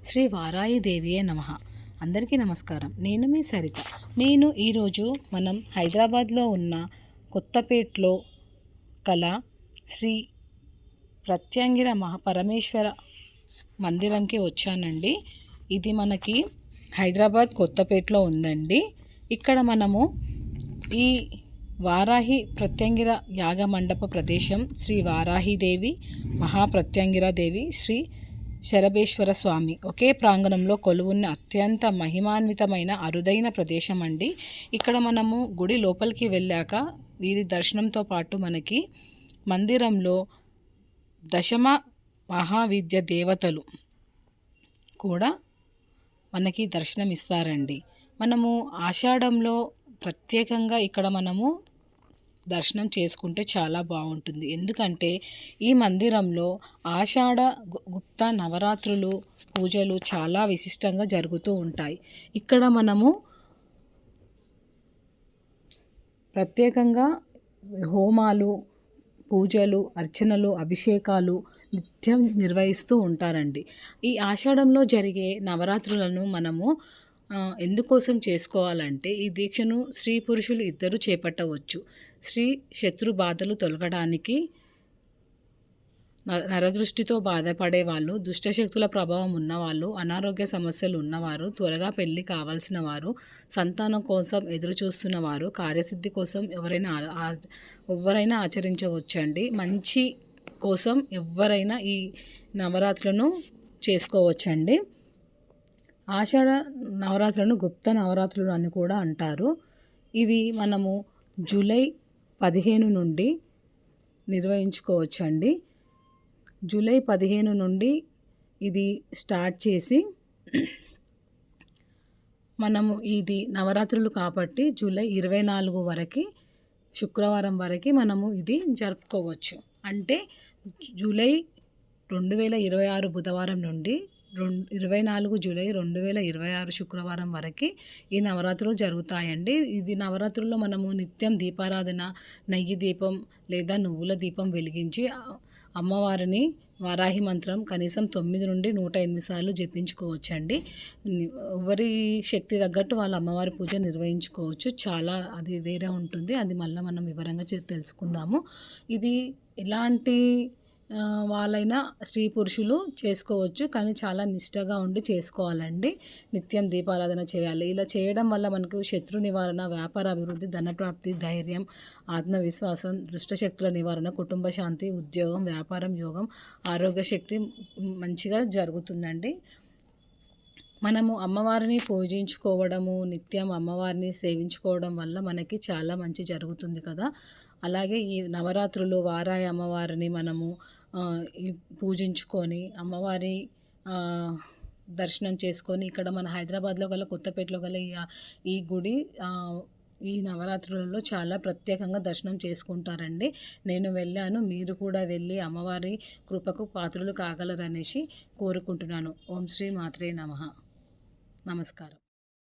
శ్రీ వారాహిదేవియే నమః. అందరికీ నమస్కారం. నేను మీ సరిత. నేను ఈరోజు మనం హైదరాబాద్లో ఉన్న కొత్తపేటలో కల శ్రీ ప్రత్యంగిర మహాపరమేశ్వర మందిరంకి వచ్చానండి. ఇది మనకి హైదరాబాద్ కొత్తపేటలో ఉందండి. ఇక్కడ మనము ఈ వారాహి ప్రత్యంగిర యాగ మండప ప్రదేశం శ్రీ వారాహిదేవి మహాప్రత్యంగిర దేవి శ్రీ శరభేశ్వర స్వామి ఒకే ప్రాంగణంలో కొలువున్న అత్యంత మహిమాన్వితమైన అరుదైన ప్రదేశం అండి. ఇక్కడ మనము గుడి లోపలికి వెళ్ళాక వీరి దర్శనంతో పాటు మనకి మందిరంలో దశమ మహావిద్య దేవతలు కూడా మనకి దర్శనం ఇస్తారండి. మనము ఆషాఢంలో ప్రత్యేకంగా ఇక్కడ మనము దర్శనం చేసుకుంటే చాలా బాగుంటుంది. ఎందుకంటే ఈ మందిరంలో ఆషాఢ గుప్త నవరాత్రులు పూజలు చాలా విశిష్టంగా జరుగుతూ ఉంటాయి. ఇక్కడ మనము ప్రత్యేకంగా హోమాలు, పూజలు, అర్చనలు, అభిషేకాలు నిత్యం నిర్వహిస్తూ ఉంటారండి. ఈ ఆషాఢంలో జరిగే నవరాత్రులను మనము ఎందుకోసం చేసుకోవాలంటే ఈ దీక్షను స్త్రీ పురుషులు ఇద్దరు చేపట్టవచ్చు. స్త్రీ శత్రు బాధలు తొలగడానికి, నరదృష్టితో బాధపడే వాళ్ళు, దుష్టశక్తుల ప్రభావం ఉన్నవాళ్ళు, అనారోగ్య సమస్యలు ఉన్నవారు, త్వరగా పెళ్లి కావాల్సిన వారు, సంతానం కోసం ఎదురు చూస్తున్న వారు, కార్యసిద్ధి కోసం ఎవరైనా ఆచరించవచ్చండి. మంచి కోసం ఎవరైనా ఈ నవరాత్రులను చేసుకోవచ్చండి. ఆషాఢ నవరాత్రులను గుప్త నవరాత్రులు అని కూడా అంటారు. ఇవి మనము జూలై 15 నుండి నిర్వహించుకోవచ్చండి. జూలై 15 నుండి ఇది స్టార్ట్ చేసి మనము ఇది నవరాత్రులు కాబట్టి జూలై 24 వరకు, శుక్రవారం వరకు మనము ఇది జరుపుకోవచ్చు. అంటే జూలై 2026 బుధవారం నుండి 24 జూలై 2026 శుక్రవారం వరకు ఈ నవరాత్రులు జరుగుతాయండి. ఇది నవరాత్రుల్లో మనము నిత్యం దీపారాధన, నెయ్యి దీపం లేదా నువ్వుల దీపం వెలిగించి అమ్మవారిని వారాహి మంత్రం కనీసం 9 నుండి 108 సార్లు జపించుకోవచ్చండి. ఎవరి శక్తి తగ్గట్టు వాళ్ళ అమ్మవారి పూజ నిర్వహించుకోవచ్చు. చాలా అది వేరే ఉంటుంది. అది మళ్ళీ మనం వివరంగా తెలుసుకుందాము. ఇది ఎలాంటి వాళ్ళైనా స్త్రీ పురుషులు చేసుకోవచ్చు, కానీ చాలా నిష్టగా ఉండి చేసుకోవాలండి. నిత్యం దీపారాధన చేయాలి. ఇలా చేయడం వల్ల మనకు శత్రు నివారణ, వ్యాపార అభివృద్ధి, ధనప్రాప్తి, ధైర్యం, ఆత్మవిశ్వాసం, దుష్టశక్తుల నివారణ, కుటుంబ శాంతి, ఉద్యోగం, వ్యాపారం, యోగం, ఆరోగ్య శక్తి మంచిగా జరుగుతుందండి. మనము అమ్మవారిని పూజించుకోవడము, నిత్యం అమ్మవారిని సేవించుకోవడం వల్ల మనకి చాలా మంచి జరుగుతుంది కదా. అలాగే ఈ నవరాత్రులు వారాహి అమ్మవారిని మనము పూజించుకొని అమ్మవారి దర్శనం చేసుకొని ఇక్కడ మన హైదరాబాద్లో గల కొత్తపేటలో గల ఈ గుడి ఈ నవరాత్రులలో చాలా ప్రత్యేకంగా దర్శనం చేసుకుంటారండి. నేను వెళ్ళాను, మీరు కూడా వెళ్ళి అమ్మవారి కృపకు పాత్రలు కాగలరనేసి కోరుకుంటున్నాను. ఓం శ్రీ మాత్రే నమః. నమస్కారం.